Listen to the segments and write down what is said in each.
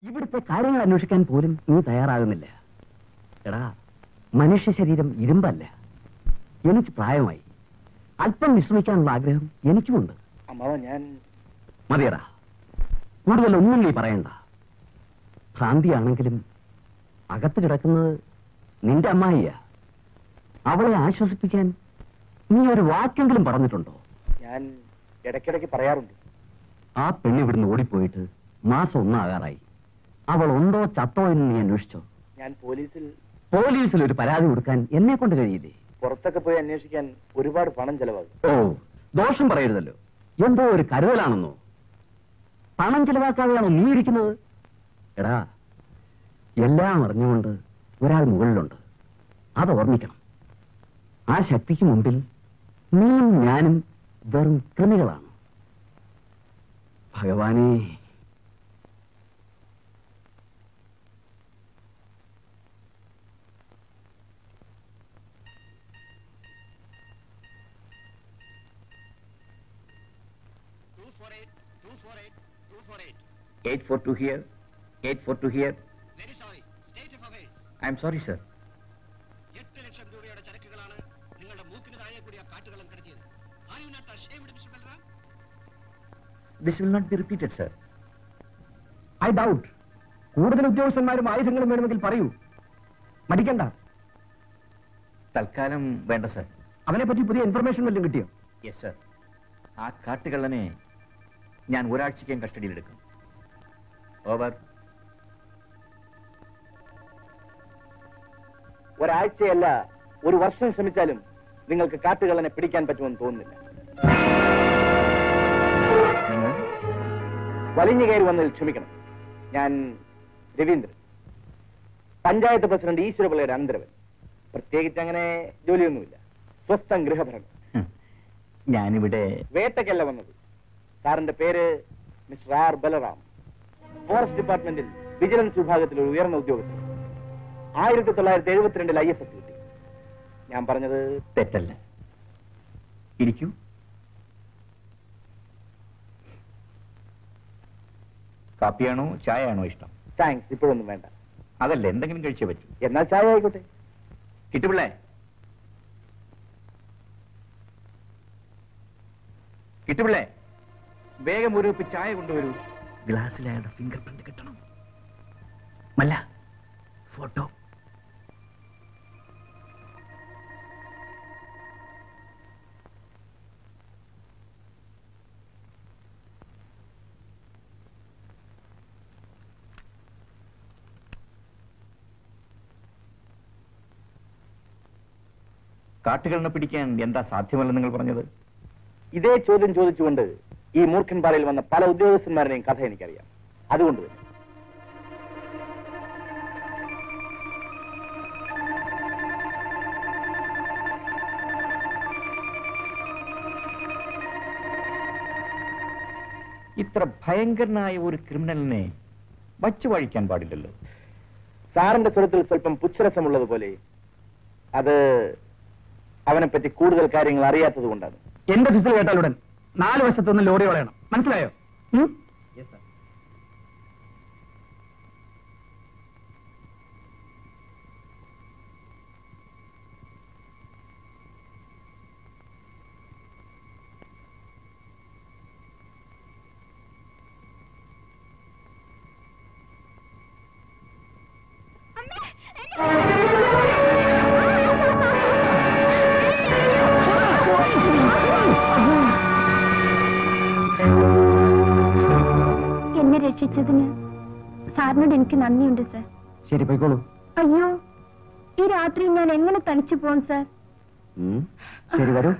ഇവിടുത്തെ കാര്യങ്ങൾ അന്വേഷിക്കാൻ പോലും നീ തയ്യാറാകുന്നില്ല. എടാ, മനുഷ്യ ശരീരം ഇരുമ്പല്ല. എനിക്ക് പ്രായമായി. അല്പം വിശ്രമിക്കാനുള്ള ആഗ്രഹം എനിക്കുമുണ്ട്. മതിയടാ, കൂടുതലൊന്നും നീ പറയണ്ട. ഭ്രാന്തിയാണെങ്കിലും അകത്ത് കിടക്കുന്നത് നിന്റെ അമ്മായിയാ. അവളെ ആശ്വസിപ്പിക്കാൻ നീ ഒരു വാക്കെങ്കിലും പറഞ്ഞിട്ടുണ്ടോ? ഞാൻ ഇടയ്ക്കിടയ്ക്ക് പറയാറുണ്ട്. ആ പെണ്ണ് ഇവിടുന്ന് ഓടിപ്പോയിട്ട് മാസം 1 ആകാറായി. അവൾ ഉണ്ടോ ചത്തോ എന്ന് നീ അന്വേഷിച്ചോ? ഞാൻ പോലീസിൽ ഒരു പരാതി കൊടുക്കാൻ എന്നെ കൊണ്ട് കഴിയില്ലേ? പുറത്തൊക്കെ പോയി അന്വേഷിക്കാൻ ഒരുപാട് പണം ചെലവാകും. ഓ, ദോഷം പറയരുതല്ലോ. എന്തോ ഒരു കരുതലാണെന്നോ? പണം ചെലവാക്കാതെയാണോ നീ ഇരിക്കുന്നത്? എടാ, എല്ലാം അറിഞ്ഞുകൊണ്ട് ഒരാൾ മുകളിലുണ്ട്. അത് ഓർമ്മിക്കണം. ആ ശക്തിക്ക് മുമ്പിൽ നീയും ഞാനും വെറും കൃമികളാണ്. ഭഗവാനേ, $842 here, $842 here. Very sorry. State of affairs. I am sorry, sir. 8 ലക്ഷം രൂപയുടെ ചരക്കുകളാണ് നിങ്ങളുടെ മൂക്കിന് താഴെ കൂടിയ കാട്ടുകളും കടത്തിയത്. Are you not ashamed, Mr. Balram? This will not be repeated, sir. I doubt. കൂടുതൽ ഉദ്യോഗസ്ഥന്മാരും ആയുധങ്ങളും വേണമെങ്കിൽ പറയൂ. മടിക്കണ്ട. തൽക്കാലം വേണ്ട, സർ. അവനെ പറ്റി പുതിയ ഇൻഫർമേഷൻ വല്ലതും കിട്ടിയോ? Yes, sir. ആ കാട്ടുകള്ളനെ ഞാൻ ഒരാഴ്ചയ്ക്കും കസ്റ്റഡിയിലെടുക്കും. ഓവർ. ഒരാഴ്ചയല്ല, 1 വർഷം ശ്രമിച്ചാലും നിങ്ങൾക്ക് കാട്ടുകള്ളനെ പിടിക്കാൻ പറ്റുമെന്ന് തോന്നുന്നില്ല. വലിഞ്ഞു കയറി വന്നതിൽ ക്ഷമിക്കണം. ഞാൻ രവീന്ദ്രൻ, പഞ്ചായത്ത് പ്രസിഡന്റ് ഈശ്വരപിള്ളയുടെ അനന്തരവൻ. പ്രത്യേകിച്ച് അങ്ങനെ ജോലിയൊന്നുമില്ല. സ്വസ്ഥം ഗൃഹഭരണം. ഞാനിവിടെ വേട്ടയ്ക്കല്ല വന്നത്. സാറിന്റെ പേര് മിസ്റ്റർ ആർ ബലറാം. ഫോറസ്റ്റ് ഡിപ്പാർട്ട്മെന്റിൽ വിജിലൻസ് വിഭാഗത്തിൽ ഒരു ഉയർന്ന ഉദ്യോഗസ്ഥൻ. 1972 IFS കിട്ടി. ഞാൻ പറഞ്ഞത് തെറ്റല്ല. ഇരിക്കൂ. കാപ്പിയാണോ ചായയാണോ ഇഷ്ടം? താങ്ക്സ്, ഇപ്പോഴൊന്നും വേണ്ട. അതല്ല, എന്തെങ്കിലും കഴിച്ചേ പറ്റൂ. എന്നാൽ ചായ ആയിക്കോട്ടെ. കിട്ടുപിള്ളേ, കിട്ടുപിള്ളേ, വേഗം ഒരു കപ്പ് ചായ കൊണ്ടുവരൂ. ഗ്ലാസ്സിൽ അയാളുടെ ഫിംഗർ പ്രിന്റ് കിട്ടണം. മല്ല, ഫോട്ടോ. കാട്ടുകളിനെ പിടിക്കാൻ എന്താ സാധ്യമല്ലെന്ന് നിങ്ങൾ പറഞ്ഞത്? ഇതേ ചോദ്യം ചോദിച്ചുകൊണ്ട് ഈ മൂർഖൻ പാറയിൽ വന്ന പല ഉദ്യോഗസ്ഥന്മാരുടെയും കഥ എനിക്കറിയാം. അതുകൊണ്ട് തന്നെ ഇത്ര ഭയങ്കരനായ ഒരു ക്രിമിനലിനെ വച്ചു വഴിക്കാൻ പാടില്ലല്ലോ. സാറിന്റെ സ്വരത്തിൽ സ്വല്പം പുച്ഛരസമുള്ളതുപോലെ അത് അവനെപ്പറ്റി കൂടുതൽ കാര്യങ്ങൾ അറിയാത്തത് കൊണ്ടാണ്. എന്റെ ഫിസിൽ കേട്ടാലുടൻ 4 വശത്തുനിന്ന് ലോറി വളയണം. മനസ്സിലായോ? എന്നെ രക്ഷിച്ചതിന് സാറിനോട് എനിക്ക് നന്ദിയുണ്ട് സാർ. ശരി, പോയിക്കോളൂ. അയ്യോ, ഈ രാത്രി ഞാൻ എങ്ങനെ തനിച്ചു പോകും സാർ? ശരി, വരൂ.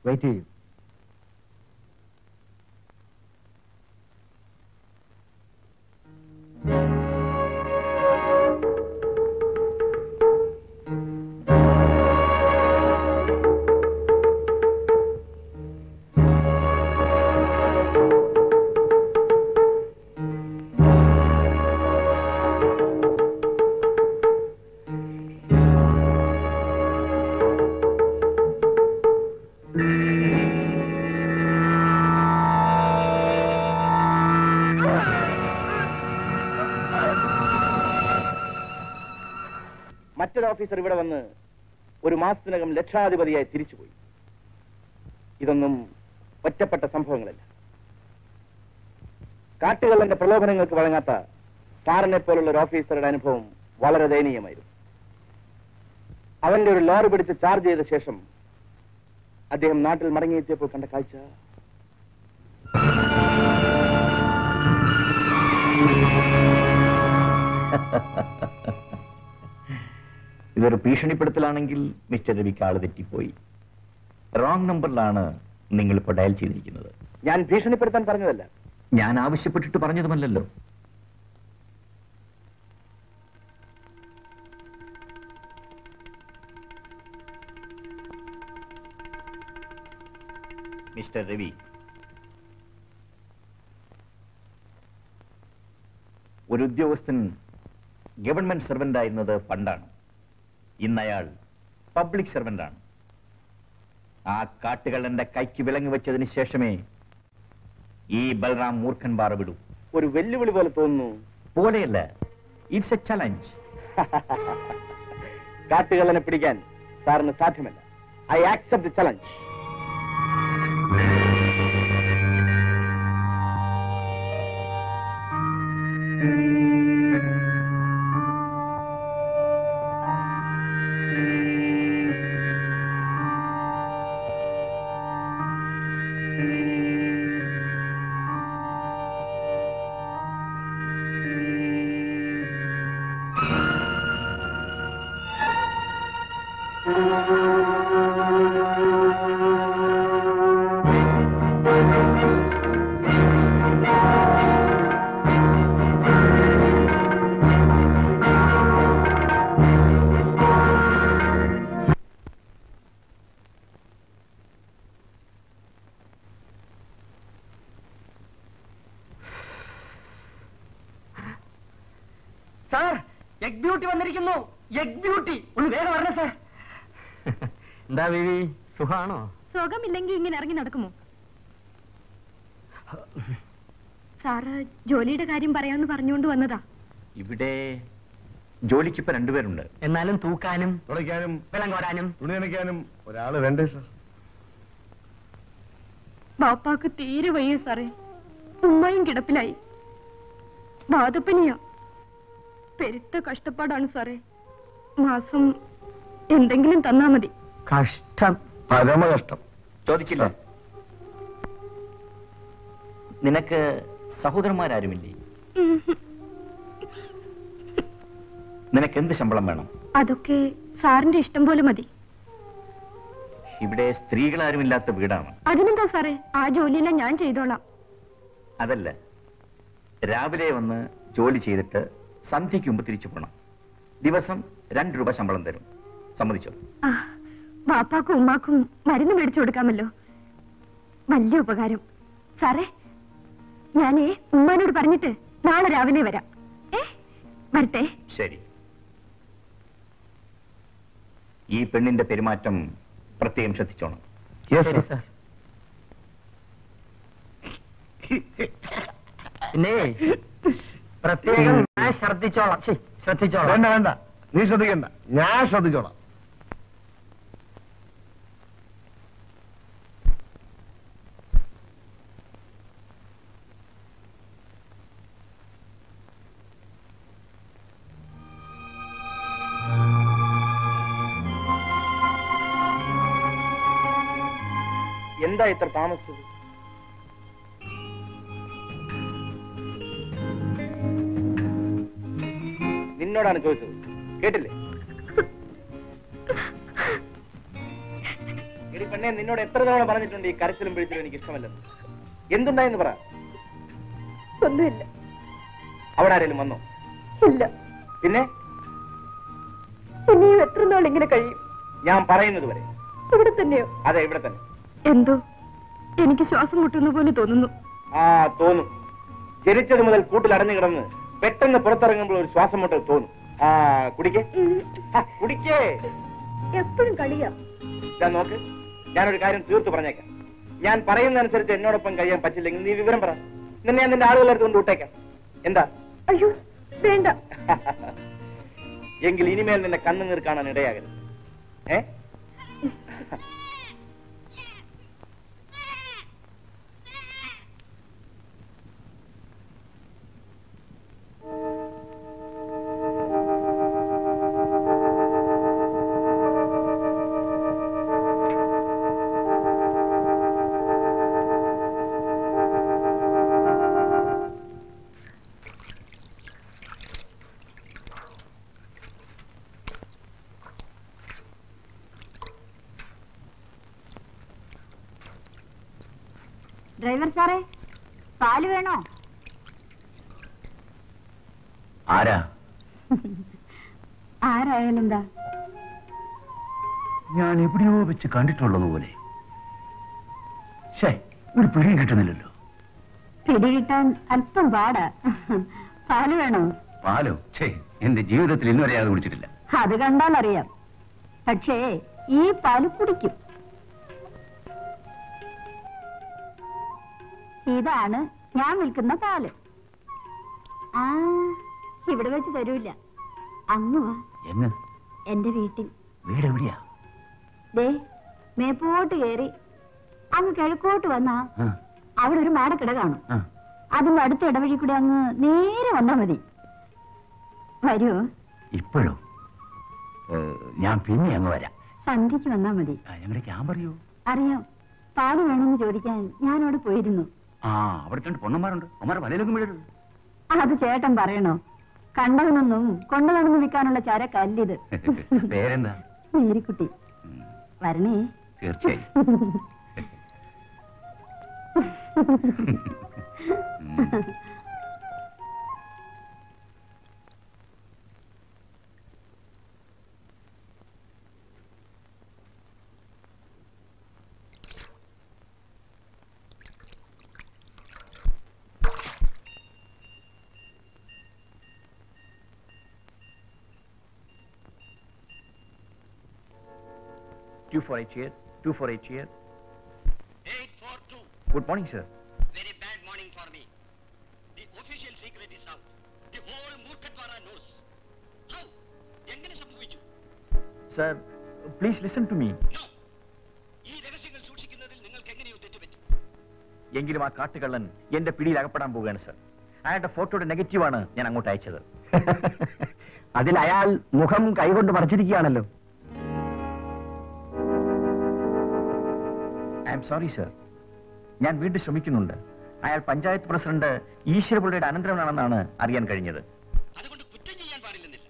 വെയിറ്റ് ചെയ്യൂ. ഓഫീസർ ഇവിടെ വന്ന് ഒരു മാസത്തിനകം ലക്ഷാധിപതിയായി തിരിച്ചുപോയി. ഇതൊന്നും ഒറ്റപ്പെട്ട സംഭവങ്ങളല്ല. കാട്ടുകള്ളന്റെ പ്രലോഭനങ്ങൾക്ക് വഴങ്ങാത്ത സാറിനെ പോലുള്ള ഒരു ഓഫീസറുടെ അനുഭവം വളരെ ദയനീയമായിരുന്നു. അവന്റെ ഒരു ലോറി പിടിച്ച് ചാർജ് ചെയ്ത ശേഷം അദ്ദേഹം നാട്ടിൽ മടങ്ങിയെത്തിയപ്പോൾ കണ്ട കാഴ്ച ഇതൊരു ഭീഷണിപ്പെടുത്തലാണെങ്കിൽ മിസ്റ്റർ രവിക്ക് ആള് തെറ്റിപ്പോയി. റോങ് നമ്പറിലാണ് നിങ്ങളിപ്പോ ഡയൽ ചെയ്തിരിക്കുന്നത്. ഞാൻ ഭീഷണിപ്പെടുത്താൻ പറഞ്ഞതല്ല. ഞാൻ ആവശ്യപ്പെട്ടിട്ട് പറഞ്ഞതുമല്ലല്ലോ. മിസ്റ്റർ രവി, ഒരു ഉദ്യോഗസ്ഥൻ ഗവൺമെന്റ് സർവന്റ് ആയിരുന്നത് പണ്ടാണ്. ഇന്നയാൾ പബ്ലിക് സർവന്റ് ആണ്. ആ കാട്ടുകള്ളന്റെ കൈക്ക് വിലങ്ങ് വെച്ചതിന് ശേഷമേ ഈ ബൽറാം മൂർഖൻ ബാറ വിടൂ. ഒരു വെല്ലുവിളി പോലെ തോന്നുന്നു. പോലെയല്ല, ഇറ്റ്സ് എ ചലഞ്ച്. കാട്ടുകള്ളനെ പിടിക്കാൻ സാറിന് സാധ്യമല്ല. I accept the challenge. Sir, egg beauty വന്നിരിക്കുന്നു. എഗ് ബ്യൂട്ടി, ഒന്ന് വേഗം വരണേ സാർ. എന്താ ബേബി, സുഖാണോ? സുഖമില്ലെങ്കിൽ ഇങ്ങനെ ഇറങ്ങി നടക്കുമോ? സാറ് ജോലിയുടെ കാര്യം പറയാമെന്ന് പറഞ്ഞുകൊണ്ട് വന്നതാ. ഇവിടെ ജോലിക്കിപ്പോ രണ്ടുപേരുണ്ട്. എന്നാലും തൂക്കാനും തുടയ്ക്കാനും വെള്ളം കോരാനും തുണി നനയ്ക്കാനും ഒരാള് വേണ്ടേ സാർ? ബാപ്പാക്ക് തീരെ വയ്യ സാറേ. ഉമ്മയും കിടപ്പിലായി. വാദപ്പനിയാ. പെരുത്ത കഷ്ടപ്പാടാണ് സാറേ. മാസം എന്തെങ്കിലും തന്നാ മതി. കഷ്ടം, പരമകഷ്ടം. ചോദിച്ചില്ല. നിനക്ക് സഹോദരന്മാരാരുമില്ലേ? നിനക്ക് എന്ത് ശമ്പളം വേണം? അതൊക്കെ സാറിന്റെ ഇഷ്ടം പോലെ മതി. ഇവിടെ സ്ത്രീകളാരുമില്ലാത്ത വീടാണ്. അതിനെന്താ സാറേ, ആ ജോലിയെല്ലാം ഞാൻ ചെയ്തോളാം. അതല്ല, രാവിലെ വന്ന് ജോലി ചെയ്തിട്ട് സന്ധ്യയ്ക്ക് മുമ്പ് തിരിച്ചു പോകണം. ദിവസം 2 രൂപ ശമ്പളം തരും. സമ്മതിച്ചോ? ബാപ്പാക്കും ഉമ്മാക്കും മരുന്ന് മേടിച്ചു കൊടുക്കാമല്ലോ. വലിയ ഉപകാരം സാറേ. ഞാനേ ഉമ്മാനോട് പറഞ്ഞിട്ട് നാളെ രാവിലെ വരാം. വരട്ടെ. ശരി. ഈ പെണ്ണിന്റെ പെരുമാറ്റം പ്രത്യേകം ശ്രദ്ധിച്ചോണം. ശരി സാർ. പിന്നെ പ്രത്യേകം ഞാൻ ശ്രദ്ധിച്ചോളാം. ശ്രദ്ധിച്ചോളാം. വേണ്ട വേണ്ട, നീ ശ്രദ്ധിക്കണ്ട, ഞാൻ ശ്രദ്ധിച്ചോളാം. എന്താ ഇത്ര താമസിച്ചത്? നിന്നോടാണ് ചോദിച്ചത്, കേട്ടില്ലേ? എടി പെണ്ണെ, നിന്നോട് എത്ര തവണ പറഞ്ഞിട്ടുണ്ട് ഈ കരച്ചിലും പിടിച്ചിലും എനിക്ക് ഇഷ്ടമല്ലെന്ന്. എന്തുണ്ടായെന്ന് പറ. ഒന്നുമില്ല. അവിടെ ആരെങ്കിലും വന്നോ? ഇല്ല. പിന്നെ ഇനിയും എത്ര നാൾ ഇങ്ങനെ കഴിയും? ഞാൻ പറയുന്നത് വരെ. ഇവിടെ തന്നെയോ? അതെ, ഇവിടെ തന്നെ. എന്തോ എനിക്ക് ശ്വാസം മുട്ടുന്ന പോലെ തോന്നുന്നു. തോന്നും. ജനിച്ചത് മുതൽ കൂട്ടിൽ അടഞ്ഞു കിടന്ന് പെട്ടെന്ന് പുറത്തിറങ്ങുമ്പോൾ ഒരു ശ്വാസം മുട്ടൽ തോന്നും. കുടിക്കേ കുടിക്കേ. എപ്പോഴും കളിയാ. ഞാൻ നോക്ക്, ഞാനൊരു കാര്യം തീർത്തു പറഞ്ഞേക്കാം. ഞാൻ പറയുന്നതനുസരിച്ച് എന്നോടൊപ്പം കഴിയാൻ പറ്റില്ലെങ്കിൽ നീ വിവരം പറ. നിന്നെ ഞാൻ നിന്റെ ആളുകളെ കൊണ്ട് വിട്ടേക്കാം. എന്താ? അയ്യോ വേണ്ട. എങ്കിൽ ഇനിമേൽ നിന്നെ കണ്ണുനീർ കാണാൻ ഇടയാകരുത്. ഡ്രൈവർ സാറേ, പാല് വേണോ? ആരാ? ആരായാലും എന്താ? ഞാൻ എവിടെയോ വെച്ച് കണ്ടിട്ടുള്ളതുപോലെ. ഒരു പിടിയും കിട്ടുന്നില്ലല്ലോ. പിടികിട്ടാൻ അല്പം പാടാ. പാല് വേണോ? പാലോ? എന്റെ ജീവിതത്തിൽ ഇന്നുവരെ അത് കുടിച്ചിട്ടില്ല. അത് കണ്ടാൽ അറിയാം. പക്ഷേ ഈ പാല് കുടിക്കും. ഇതാണ് ഞാൻ വിൽക്കുന്ന പാല്. ആ, ഇവിടെ വെച്ച് തരൂല. അങ്ങ് വാ. എന്റെ വീട്ടിൽ. വീട് എവിടെയാ? ദേ, മേപ്പോട്ട് കയറി അങ്ങ് കിഴക്കോട്ട് വന്നാ അവിടെ ഒരു മാടക്കിട കാണും. അതിന്റെ അടുത്ത ഇടവഴി കൂടെ അങ്ങ് നേരെ വന്നാ മതി. വരുമോ? ഇപ്പോഴോ? ഞാൻ പിന്നെ അങ്ങ് വരാം. സന്ധ്യക്ക് വന്നാ മതി. ഞങ്ങളുടെ ക്യാമ്പ് അറിയോ? അറിയാം. പാല് വേണമെന്ന് ചോദിക്കാൻ ഞാനവിടെ പോയിരുന്നു. അവിടെ രണ്ട് പൊണ്ണന്മാരുണ്ട്. അമ്മമാരെ വലയിലൊന്നും വീഴരുത്. അത് ചേട്ടൻ പറയണോ? കണ്ടവനൊന്നും കൊണ്ടു നടന്ന് വിൽക്കാനുള്ള ചരക്കല്ലിത്. പേരെന്താ? മേരിക്കുട്ടി. വരണേ? തീർച്ചയായും. Two for a chair. 2 for a chair. 8 for 2. Good morning, sir. Very bad morning for me. The official secret is out. The whole Murkhatwara knows. How? എങ്ങനെ സംഭവിച്ചു? Sir, please listen to me. No. ഈ രഹസ്യങ്ങൾ സൂക്ഷിക്കുന്നതിൽ നിങ്ങൾക്ക് എങ്ങനെയോ തെറ്റുപറ്റും. എങ്കിലും ആ കാട്ടുകള്ളൻ എന്റെ പിടിയിൽ അകപ്പെടാൻ പോവുകയാണ്, സർ. അയാളുടെ ഫോട്ടോയുടെ നെഗറ്റീവാണ് ഞാൻ അങ്ങോട്ട് അയച്ചത്. അതിൽ അയാൾ മുഖം കൈകൊണ്ട് മറച്ചിരിക്കുകയാണല്ലോ. I'm sorry, sir. ഞാൻ വീണ്ടും ശ്രമിക്കുന്നുണ്ട്. അയാൾ പഞ്ചായത്ത് പ്രസിഡന്റ് ഈശ്വരപിള്ളയുടെ അനന്തരവനാണെന്നാണ് അറിയാൻ കഴിഞ്ഞത്. അതുകൊണ്ട് കുറ്റം ചെയ്യാൻ പാടില്ലെന്നില്ല.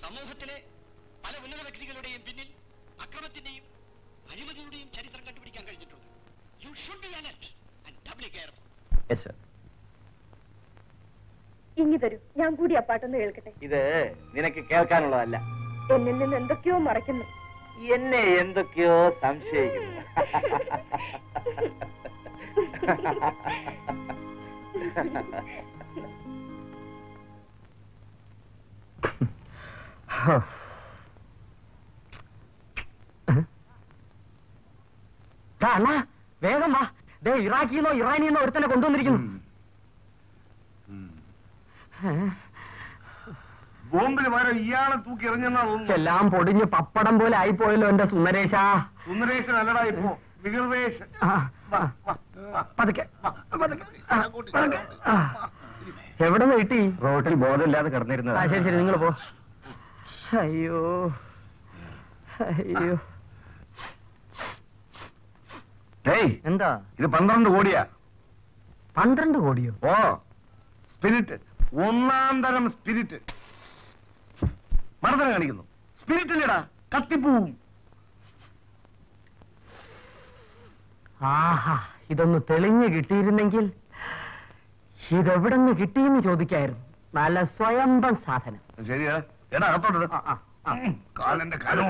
സമൂഹത്തിലെ പല ഉന്നത വ്യക്തികളുടെയും പിന്നിൽ അക്രമത്തിന്റെയും അഴിമതിയുടെയും ചരിത്രം കണ്ടുപിടിക്കാൻ കഴിഞ്ഞിട്ടുണ്ട്. You should be alert and doubly careful. Yes, sir. ഇങ്ങി തരൂ, ഞാൻ കൂടി ആ പാട്ടൊന്ന് കേൾക്കട്ടെ. ഇത് നിനക്ക് കേൾക്കാനുള്ളതല്ല. എന്നിൽ നിന്ന് എന്തൊക്കെയോ മറയ്ക്കുന്നു. എന്നെ എന്തൊക്കെയോ സംശയിക്കുന്നു. വേഗം വാ. ദേ, ഇറാഖിന്നോ ഇറാനിന്നോ ഒരുത്തനെ കൊണ്ടുവന്നിരിക്കുന്നു. ബോംബിന് പകരം ഇയാളെ തൂക്കി എറിഞ്ഞെന്നാ തോന്നുന്നു. എല്ലാം പൊടിഞ്ഞ് പപ്പടം പോലെ ആയിപ്പോയല്ലോ എന്റെ സുന്ദരേശാ. സുന്ദരേശൻ അല്ലടാ ഇപ്പോ, വികൃതേശൻ. എവിടെ നിന്ന് കിട്ടി? റോട്ടിൽ ബോധമില്ലാതെ കിടന്നിരുന്നത്. ശരി ശരി, നിങ്ങൾ പോ. അയ്യോ അയ്യോ. എന്താ ഇത് 12 കോടിയാ. 12 കോടിയോ? ഓ, സ്പിരിറ്റ്, ഒന്നാം തരം സ്പിരിറ്റ്. മർദ്ദനം കാണിക്കുന്നു. സ്പിരിറ്റ് ഇല്ലടാ, കത്തിപ്പൂവും. ആഹാ, ഇതൊന്ന് തെളിഞ്ഞു കിട്ടിയിരുന്നെങ്കിൽ. ഇതെവിടെന്ന് കിട്ടിയെന്ന് ചോദിക്കായിരുന്നു. നല്ല സ്വയംഭം സാധനം. ശരിയാ. എടാ, അകത്തോട്ട് കാലന്റെ കാലം.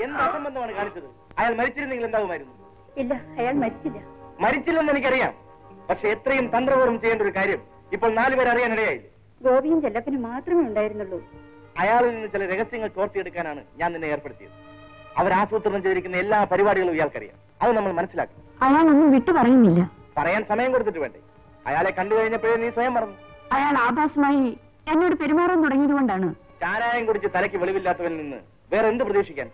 എന്ത് അസംബന്ധമാണ് കാണിച്ചത്? അയാൾ മരിച്ചിരുന്നെങ്കിൽ എന്താകുമായിരുന്നു? ഇല്ല, അയാൾ മരിച്ചില്ല. മരിച്ചില്ലെന്ന് എനിക്കറിയാം. പക്ഷെ എത്രയും തന്ത്രപൂർവ്വം ചെയ്യേണ്ട ഒരു കാര്യം ഇപ്പോൾ 4 പേർ അറിയാനിടയായില്ല. ഗോപിയും ചെല്ലപ്പനും മാത്രമേ ഉണ്ടായിരുന്നുള്ളൂ. അയാളിൽ നിന്ന് ചില രഹസ്യങ്ങൾ ചോർത്തിയെടുക്കാനാണ് ഞാൻ നിന്നെ ഏർപ്പെടുത്തിയത്. അവർ ആസൂത്രണം ചെയ്തിരിക്കുന്ന എല്ലാ പരിപാടികളും ഇയാൾക്കറിയാം. അത് നമ്മൾ മനസ്സിലാക്കണം. അയാളൊന്നും വിട്ടു പറയുന്നില്ല. പറയാൻ സമയം കൊടുത്തിട്ട് വേണ്ടേ? അയാളെ കണ്ടു കഴിഞ്ഞപ്പോഴേ നീ സ്വയം പറഞ്ഞു. അയാൾ ആഭാസമായി എന്നോട് പെരുമാറാൻ തുടങ്ങിയത് കൊണ്ടാണ് ചാരായം കുടിച്ച് തലയ്ക്ക് വെളിവില്ലാത്തവനിൽ നിന്ന് വേറെ എന്ത് പ്രതീക്ഷിക്കാൻ?